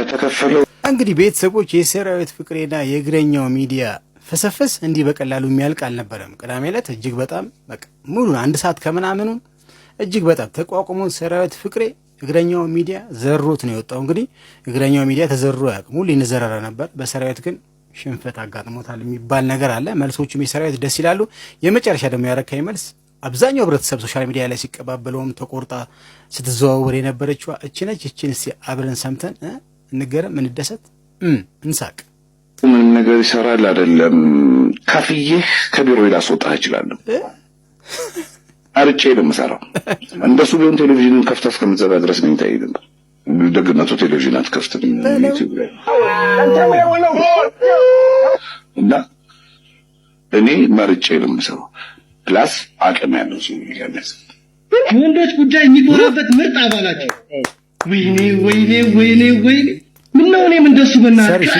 ከተከፈለው እንግዲህ ቤተሰቦች የሰራዊት ፍቅሬና የእግረኛው ሚዲያ ፈሰፈስ እንዲህ በቀላሉ የሚያልቅ አልነበረም። ቅዳሜ ዕለት እጅግ በጣም በቃ ሙሉን 1 ሰዓት ከምናምኑ እጅግ በጣም ተቋቁሞ ሰራዊት ፍቅሬ እግረኛው ሚዲያ ዘሮት ነው የወጣው። እንግዲህ እግረኛው ሚዲያ ተዘሮ ያቅሙ ሊነዘረረ ነበር። በሰራዊት ግን ሽንፈት አጋጥሞታል የሚባል ነገር አለ። መልሶቹም የሰራዊት ደስ ይላሉ። የመጨረሻ ደግሞ ያረካኝ መልስ አብዛኛው ህብረተሰብ ሶሻል ሚዲያ ላይ ሲቀባበለውም ተቆርጣ ስትዘዋወር የነበረችዋ እቺ ነች። እቺን እስቲ አብረን ሰምተን እንገረም፣ እንደሰት፣ እንሳቅ። ምንም ነገር ይሰራል አይደለም። ከፍዬህ ከቢሮ ላስወጣህ እችላለሁ። አርጬ ነው የምሰራው። እንደሱ ቢሆን ቴሌቪዥኑን ከፍተህ እስከምትዘጋ ድረስ ነው የምታይልኝ። ደግነቱ ቴሌቪዥን አትከፍትም ዩቲዩብ ላይ እና እኔ መርጬ ነው የምሰራው። ፕላስ አቅም ያለው ሰው ይገኛል። ወንዶች ጉዳይ የሚቆራበት ምርጥ አባላቸው። ወይኔ ወይኔ ወይኔ ወይኔ! ምነው እኔም እንደሱ በእናትህ